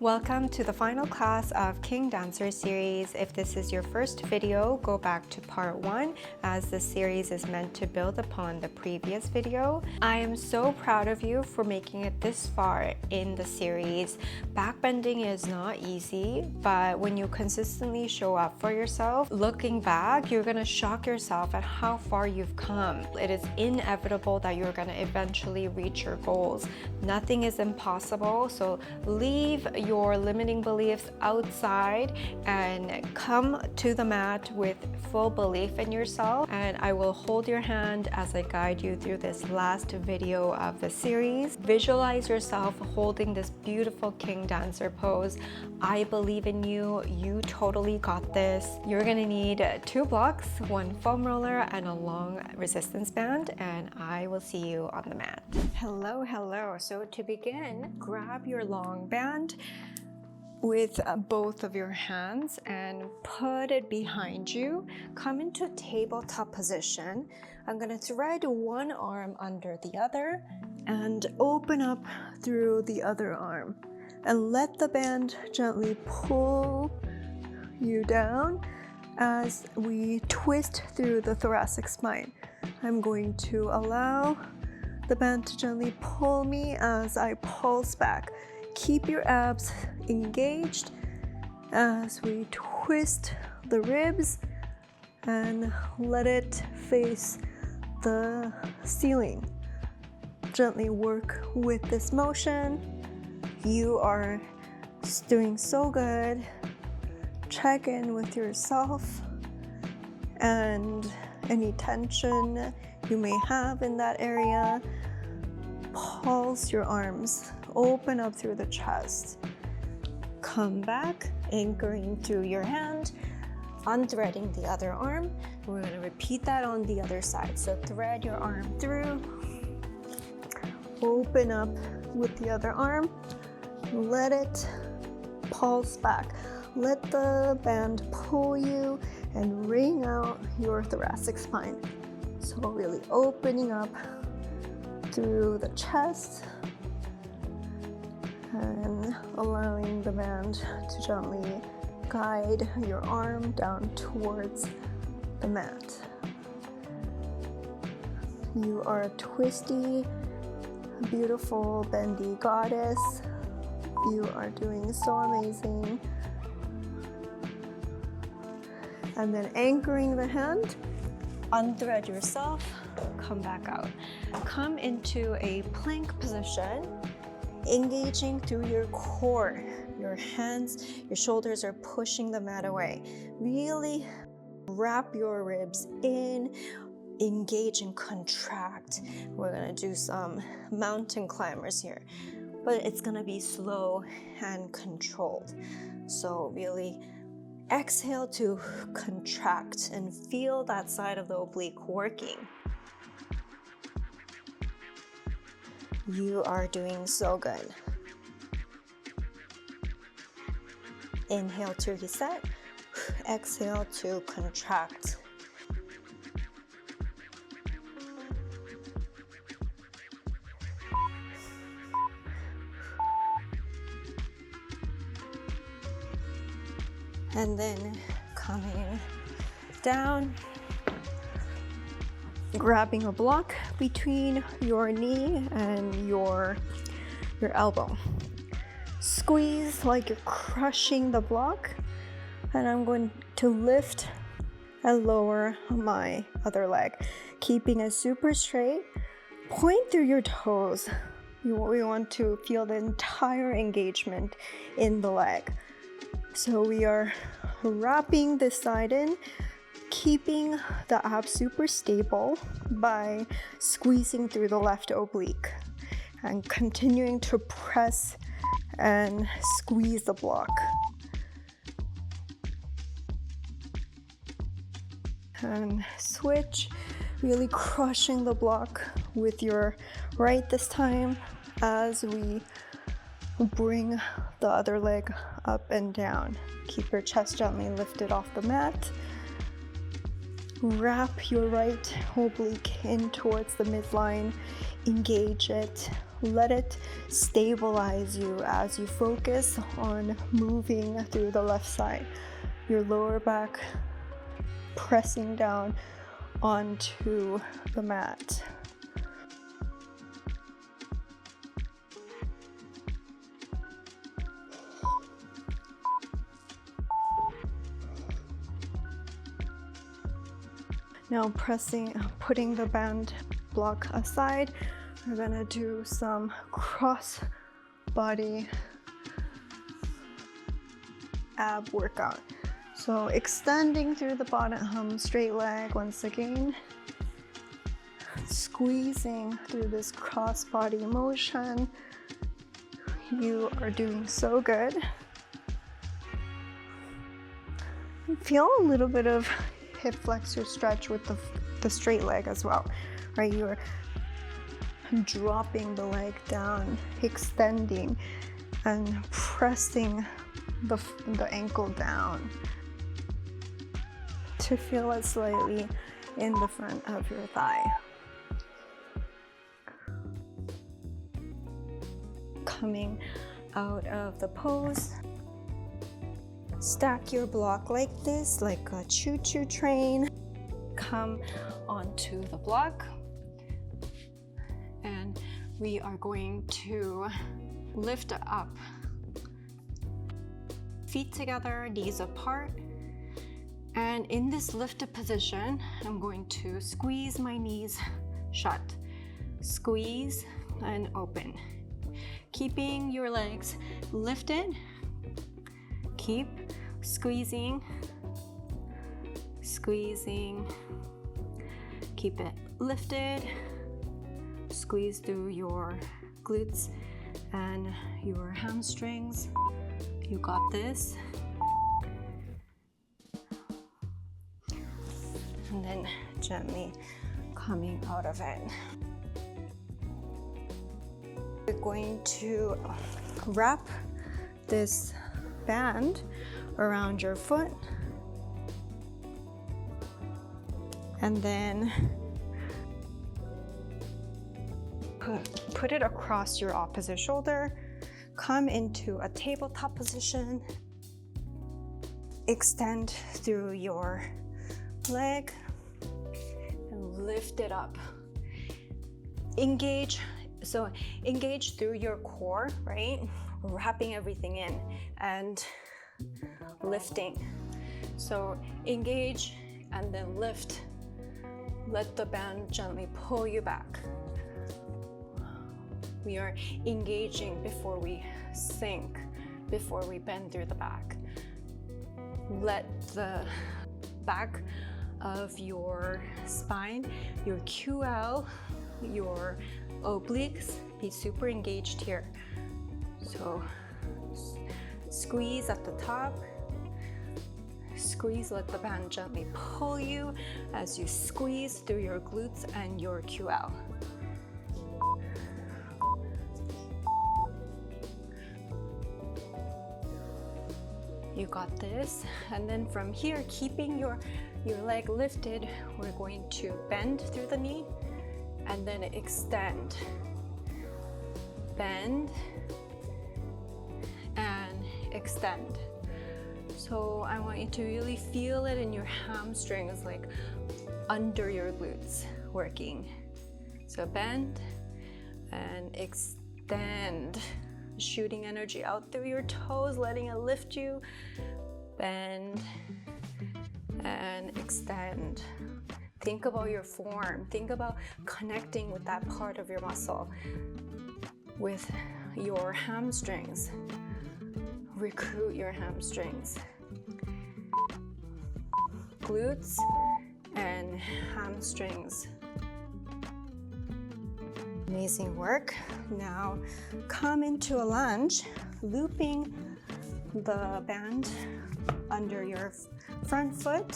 Welcome to the final class of King Dancer series. If this is your first video, go back to part 1 as this series is meant to build upon the previous video. I am so proud of you for making it this far in the series. Backbending is not easy, but when you consistently show up for yourself, looking back, you're gonna shock yourself at how far you've come. It is inevitable that you're gonna eventually reach your goals. Nothing is impossible, so leave your limiting beliefs outside and come to the mat with full belief in yourself, and I will hold your hand as I guide you through this last video of the series. Visualize yourself holding this beautiful King Dancer pose. I believe in you. You totally got this. You're gonna need 2 blocks, 1 foam roller, and a long resistance band, and I will see you on the mat. Hello. So to begin, grab your long band with both of your hands and put it behind you. Come into tabletop position. I'm gonna thread one arm under the other and open up through the other arm and let the band gently pull you down as we twist through the thoracic spine. I'm going to allow the band to gently pull me as I pulse back. Keep your abs engaged as we twist the ribs and let it face the ceiling. Gently work with this motion. You are doing so good. Check in with yourself and any tension you may have in that area. Pulse your arms. Open up through the chest. Come back, anchoring through your hand, unthreading the other arm. We're going to repeat that on the other side. So thread your arm through, open up with the other arm, let it pulse back. Let the band pull you and wring out your thoracic spine. So really opening up through the chest and allowing the band to gently guide your arm down towards the mat. You are a twisty, beautiful, bendy goddess. You are doing so amazing. And then anchoring the hand, unthread yourself, come back out. Come into a plank position, engaging through your core. Your hands, your shoulders are pushing the mat away. Really wrap your ribs in, engage and contract. We're gonna do some mountain climbers here, but it's gonna be slow and controlled. So really exhale to contract and feel that side of the oblique working. You are doing so good. Inhale to reset, exhale to contract. And then coming down, grabbing a block between your knee and your elbow. Squeeze like you're crushing the block, and I'm going to lift and lower my other leg, keeping it super straight. Point through your toes. We want to feel the entire engagement in the leg. So we are wrapping this side in, keeping the abs super stable by squeezing through the left oblique and continuing to press and squeeze the block. And switch, really crushing the block with your right this time as we bring the other leg up and down. Keep your chest gently lifted off the mat. Wrap your right oblique in towards the midline, engage it, let it stabilize you as you focus on moving through the left side. Your lower back pressing down onto the mat. Now putting the band block aside, we're gonna do some cross body ab workout. So extending through the bottom, straight leg once again, squeezing through this cross body motion. You are doing so good. Feel a little bit of hip flexor stretch with the straight leg as well, right? You're dropping the leg down, extending and pressing the ankle down to feel it slightly in the front of your thigh. Coming out of the pose, stack your block like this, like a choo-choo train. Come onto the block, and we are going to lift up. Feet together, knees apart. And in this lifted position, I'm going to squeeze my knees shut. Squeeze and open. Keeping your legs lifted. Keep squeezing, squeezing. Keep it lifted. Squeeze through your glutes and your hamstrings. You got this. And then gently coming out of it. We're going to wrap this band around your foot, and then put it across your opposite shoulder. Come into a tabletop position. Extend through your leg and lift it up. Engage through your core, right? Wrapping everything in and lifting. So engage and then lift. Let the band gently pull you back. We are engaging before we sink, before we bend through the back. Let the back of your spine, your QL, your obliques be super engaged here. So squeeze at the top, squeeze, let the band gently pull you as you squeeze through your glutes and your QL. You got this. And then from here, keeping your leg lifted, we're going to bend through the knee and then extend. Bend and extend. So I want you to really feel it in your hamstrings, like under your glutes working. So bend and extend, shooting energy out through your toes, letting it lift you. Bend and extend. Think about your form. Think about connecting with that part of your muscle, with your hamstrings. Recruit your hamstrings. Glutes and hamstrings. Amazing work. Now come into a lunge, looping the band under your front foot,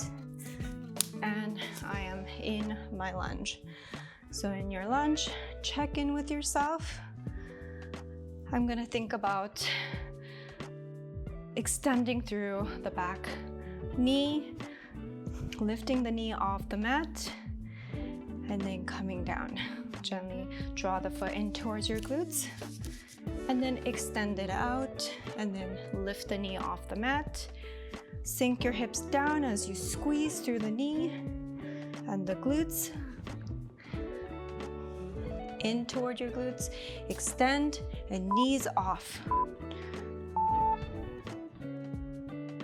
and I am in my lunge. So in your lunge, check in with yourself. I'm gonna think about extending through the back knee, Lifting the knee off the mat and then coming down. Gently draw the foot in towards your glutes and then extend it out and then lift the knee off the mat. Sink your hips down as you squeeze through the knee and the glutes. In toward your glutes, extend and knees off.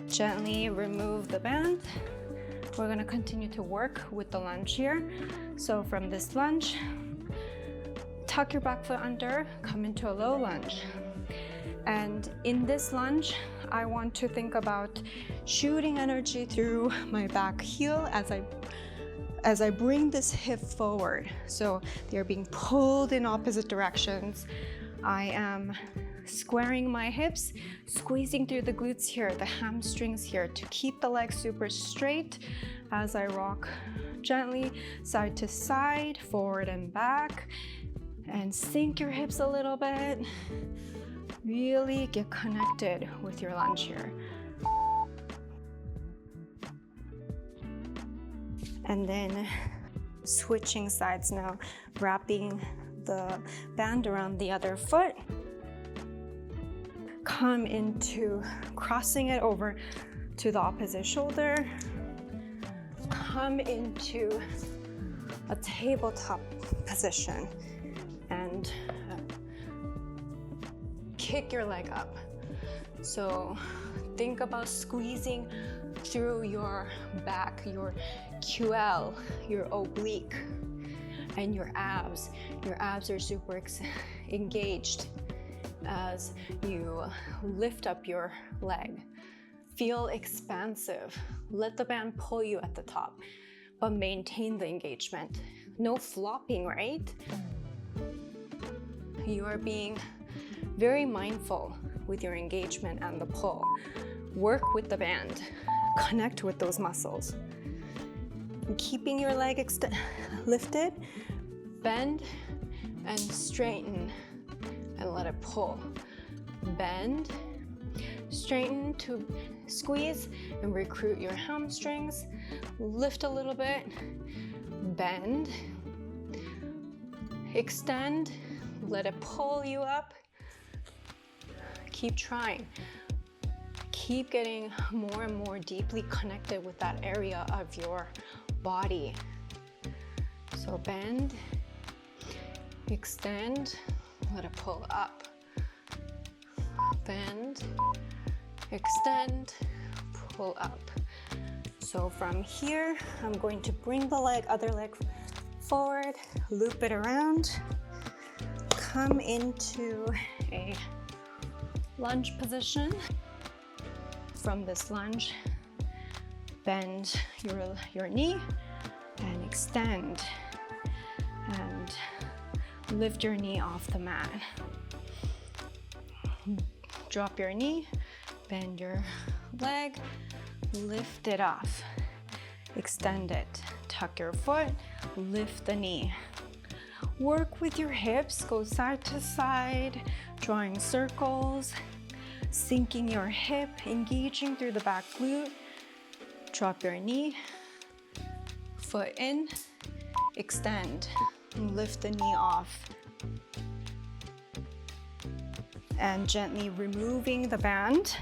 Gently remove the band. We're going to continue to work with the lunge here. So from this lunge, tuck your back foot under, come into a low lunge. And in this lunge, I want to think about shooting energy through my back heel as I bring this hip forward. So they're being pulled in opposite directions. I am squaring my hips, squeezing through the glutes here, the hamstrings here, to keep the legs super straight as I rock gently side to side, forward and back, and sink your hips a little bit. Really get connected with your lunge here. And then switching sides now, wrapping the band around the other foot. Come into crossing it over to the opposite shoulder. Come into a tabletop position and kick your leg up. So think about squeezing through your back, your QL, your oblique, and your abs. Your abs are super engaged as you lift up your leg. Feel expansive. Let the band pull you at the top, but maintain the engagement. No flopping, right? You are being very mindful with your engagement and the pull. Work with the band. Connect with those muscles. And keeping your leg lifted, bend and straighten and let it pull. Bend, straighten to squeeze and recruit your hamstrings. Lift a little bit, bend, extend, let it pull you up. Keep trying. Keep getting more and more deeply connected with that area of your body. So bend, extend, let it pull up. Bend, extend, pull up. So from here, I'm going to bring the other leg forward, loop it around, come into a lunge position. From this lunge, bend your knee and extend and lift your knee off the mat. Drop your knee, bend your leg, lift it off, extend it, tuck your foot, lift the knee. Work with your hips, go side to side, drawing circles, sinking your hip, engaging through the back glute. Drop your knee, foot in, extend, and lift the knee off. And gently removing the band.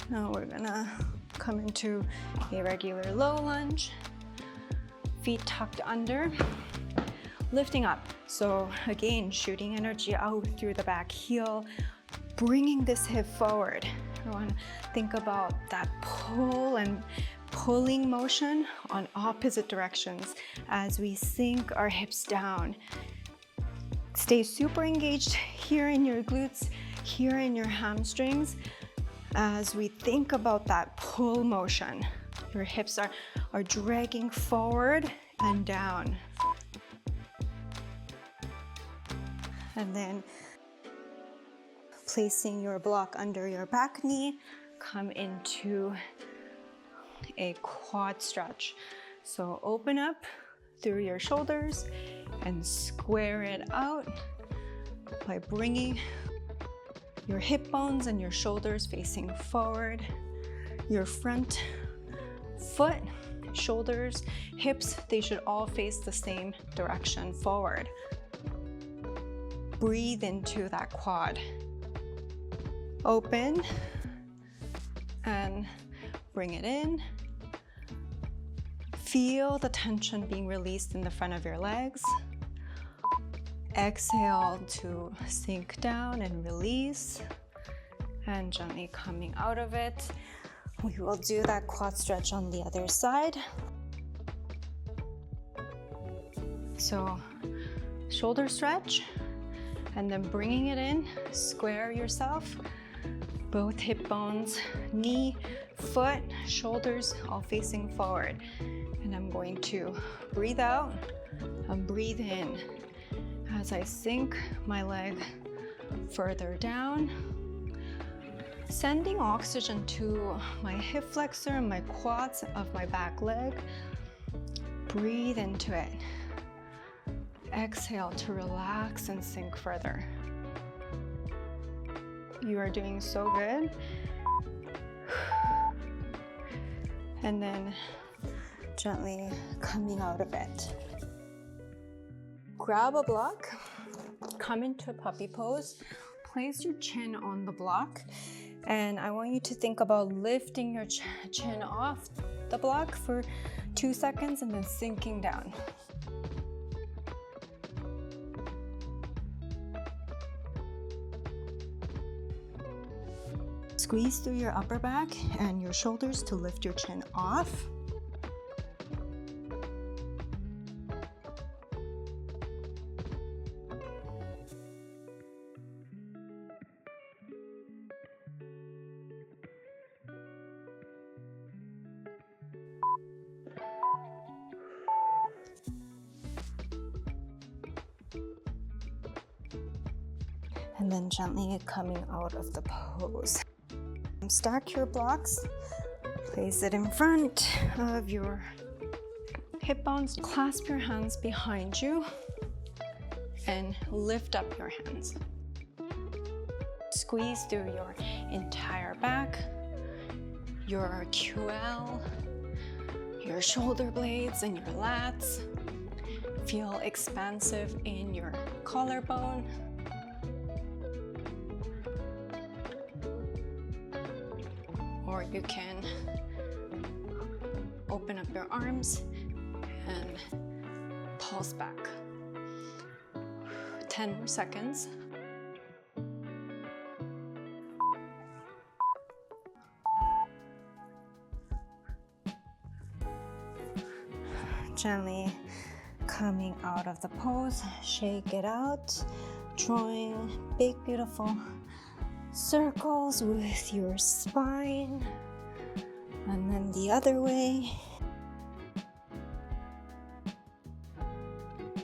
Now we're gonna come into a regular low lunge, feet tucked under, lifting up. So again, shooting energy out through the back heel, bringing this hip forward. I want to think about that pull and pulling motion on opposite directions as we sink our hips down. Stay super engaged here in your glutes, here in your hamstrings as we think about that pull motion. Your hips are dragging forward and down. And then placing your block under your back knee, come into a quad stretch. So open up through your shoulders and square it out by bringing your hip bones and your shoulders facing forward, your front foot shoulders, hips, they should all face the same direction forward. Breathe into that quad. Open and bring it in. Feel the tension being released in the front of your legs. Exhale to sink down and release. And gently coming out of it. We will do that quad stretch on the other side. So, shoulder stretch, and then bringing it in, square yourself. Both hip bones, knee, foot, shoulders all facing forward. And I'm going to breathe out and breathe in as I sink my leg further down, sending oxygen to my hip flexor and my quads of my back leg. Breathe into it. Exhale to relax and sink further. You are doing so good. And then gently coming out of it. Grab a block, come into a puppy pose, place your chin on the block, and I want you to think about lifting your chin off the block for 2 seconds and then sinking down. Squeeze through your upper back and your shoulders to lift your chin off. And then gently coming out of the pose. Stack your blocks, place it in front of your hip bones, clasp your hands behind you, and lift up your hands. Squeeze through your entire back, your QL, your shoulder blades, and your lats. Feel expansive in your collarbone. Or you can open up your arms and pulse back. 10 more seconds. Gently coming out of the pose, shake it out, drawing big, beautiful circles with your spine, and then the other way.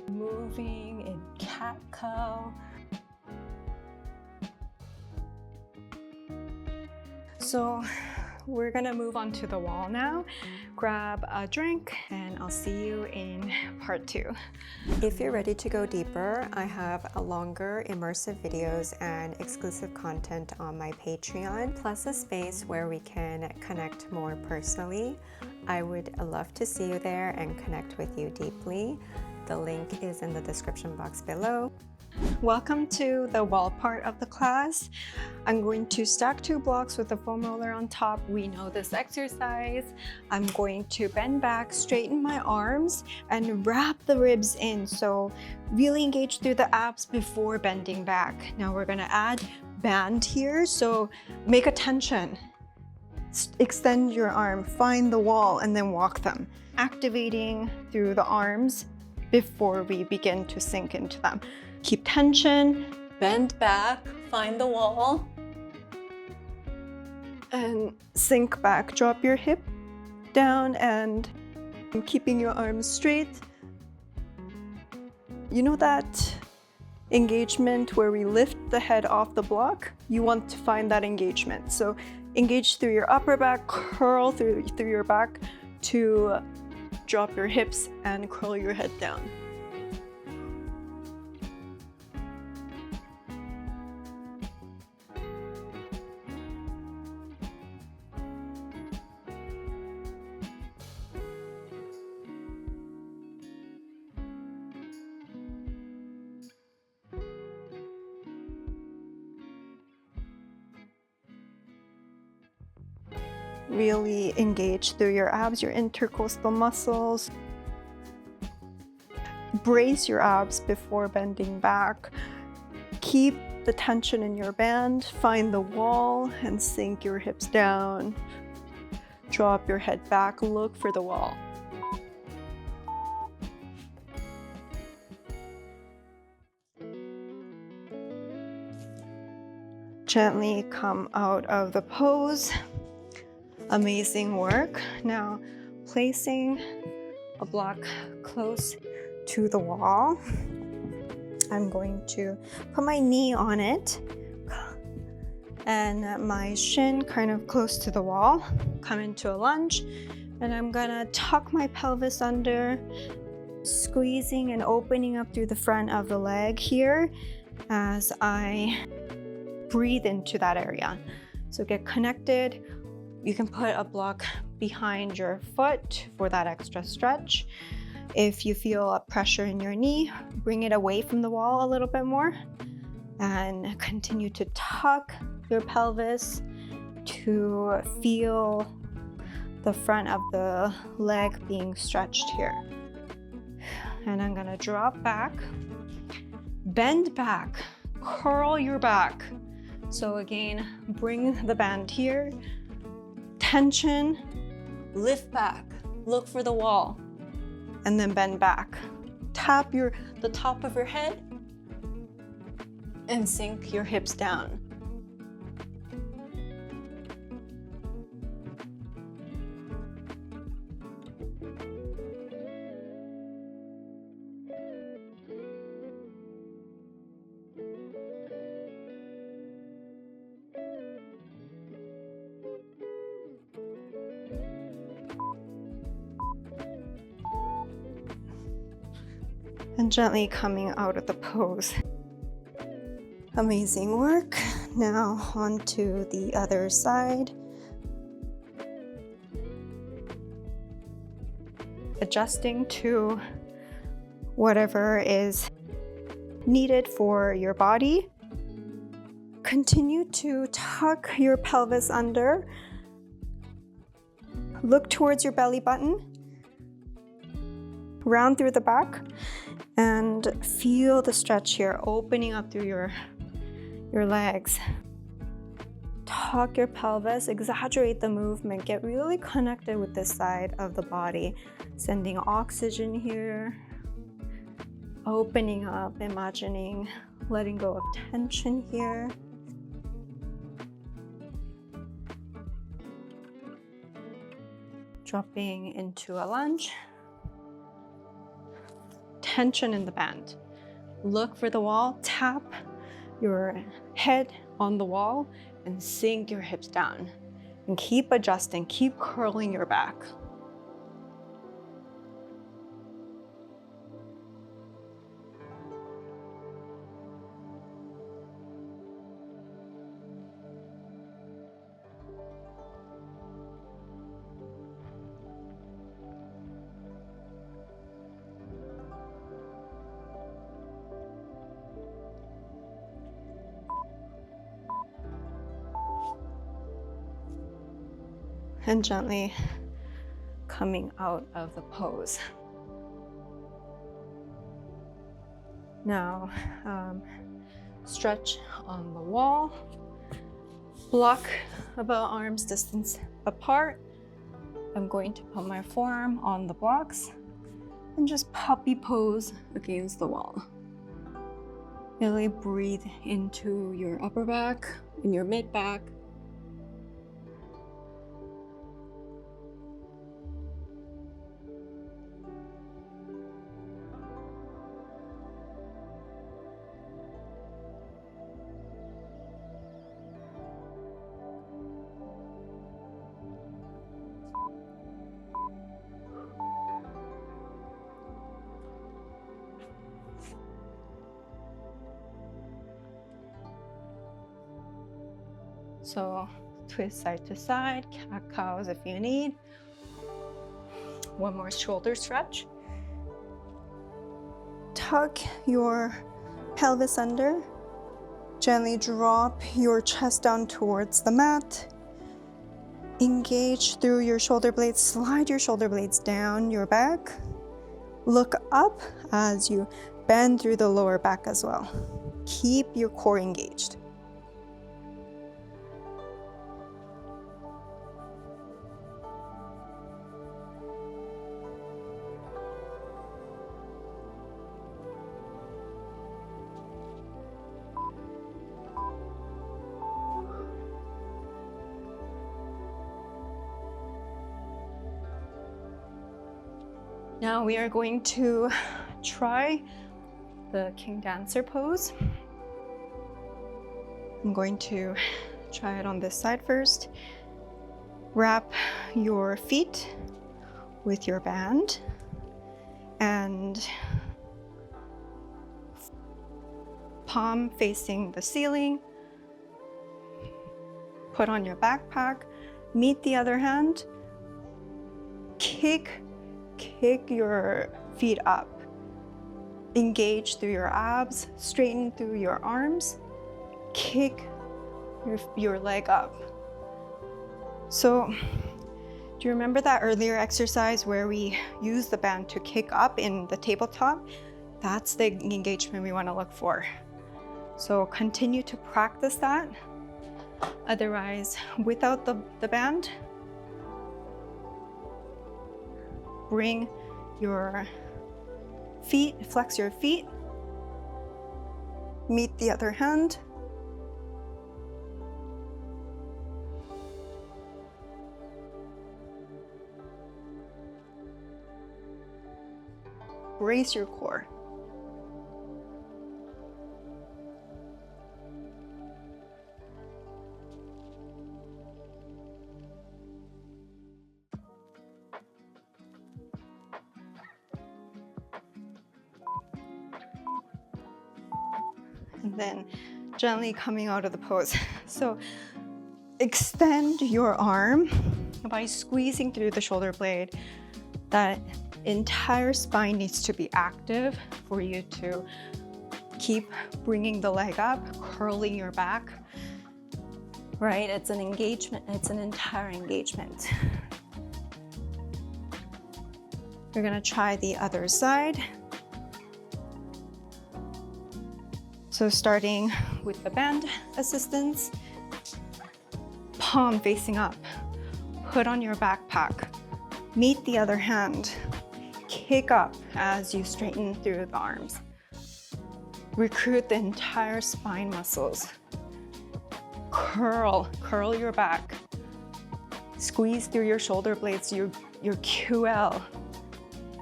Moving in cat-cow. So we're gonna move on to the wall now. Grab a drink and I'll see you in part 2. If you're ready to go deeper, I have a longer immersive videos and exclusive content on my Patreon, plus a space where we can connect more personally. I would love to see you there and connect with you deeply. The link is in the description box below. Welcome to the wall part of the class. I'm going to stack 2 blocks with the foam roller on top. We know this exercise. I'm going to bend back, straighten my arms, and wrap the ribs in. So really engage through the abs before bending back. Now we're gonna add band here. So make a tension. Extend your arm, find the wall, and then walk them. Activating through the arms before we begin to sink into them. Keep tension, bend back, find the wall, and sink back. Drop your hip down and keeping your arms straight. You know that engagement where we lift the head off the block? You want to find that engagement. So engage through your upper back, curl through your back to drop your hips and curl your head down. really engage through your abs, your intercostal muscles. Brace your abs before bending back. Keep the tension in your band. Find the wall and sink your hips down. Drop your head back, look for the wall. Gently come out of the pose. Amazing work. Now, placing a block close to the wall. I'm going to put my knee on it and my shin kind of close to the wall. Come into a lunge, and I'm gonna tuck my pelvis under, squeezing and opening up through the front of the leg here as I breathe into that area. So get connected. You can put a block behind your foot for that extra stretch. If you feel a pressure in your knee, bring it away from the wall a little bit more and continue to tuck your pelvis to feel the front of the leg being stretched here. And I'm gonna drop back, bend back, curl your back. So again, bring the band here, tension, lift back, look for the wall, and then bend back. Tap the top of your head and sink your hips down. And gently coming out of the pose. Amazing work. Now onto the other side. Adjusting to whatever is needed for your body. Continue to tuck your pelvis under. Look towards your belly button. Round through the back. And feel the stretch here, opening up through your legs. Tuck your pelvis, exaggerate the movement, get really connected with this side of the body. Sending oxygen here, opening up, imagining, letting go of tension here. Dropping into a lunge. Tension in the band. Look for the wall, tap your head on the wall and sink your hips down. And keep adjusting, keep curling your back. And gently coming out of the pose. Now, stretch on the wall, block about arms distance apart. I'm going to put my forearm on the blocks and just puppy pose against the wall. Really breathe into your upper back and your mid back. So twist side to side, cat-cows if you need. One more shoulder stretch. Tuck your pelvis under. Gently drop your chest down towards the mat. Engage through your shoulder blades, slide your shoulder blades down your back. Look up as you bend through the lower back as well. Keep your core engaged. Now we are going to try the King Dancer pose. I'm going to try it on this side first. Wrap your feet with your band and palm facing the ceiling. Put on your backpack, meet the other hand, kick your feet up. Engage through your abs, straighten through your arms, kick your leg up. So, do you remember that earlier exercise where we used the band to kick up in the tabletop? That's the engagement we want to look for. So continue to practice that. Otherwise, without the band, bring your feet, flex your feet, meet the other hand. Brace your core. And then gently coming out of the pose. So extend your arm by squeezing through the shoulder blade. That entire spine needs to be active for you to keep bringing the leg up, curling your back, right? It's an engagement, it's an entire engagement. We're gonna try the other side. So starting with the band assistance, palm facing up, put on your backpack, meet the other hand, kick up as you straighten through the arms. Recruit the entire spine muscles. Curl your back. Squeeze through your shoulder blades, your QL,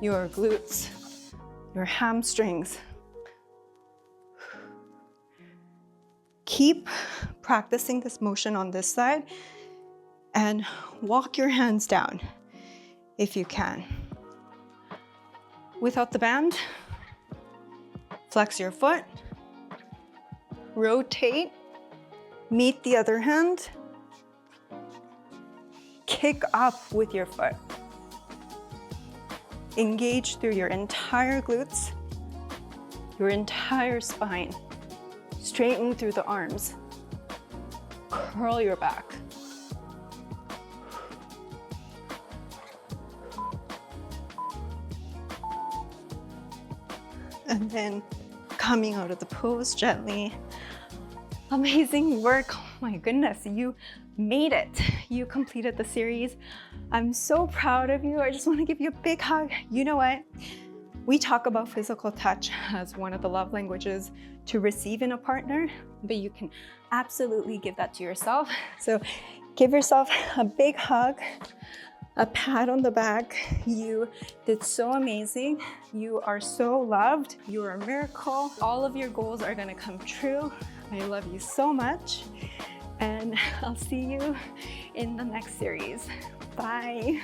your glutes, your hamstrings. Keep practicing this motion on this side and walk your hands down if you can. Without the band, flex your foot, rotate, meet the other hand, kick up with your foot. Engage through your entire glutes, your entire spine. Straighten through the arms. Curl your back. And then coming out of the pose gently. Amazing work. Oh my goodness, you made it. You completed the series. I'm so proud of you. I just want to give you a big hug. You know what? We talk about physical touch as one of the love languages to receive in a partner, but you can absolutely give that to yourself. So give yourself a big hug, a pat on the back. You did so amazing. You are so loved. You are a miracle. All of your goals are gonna come true. I love you so much. And I'll see you in the next series. Bye.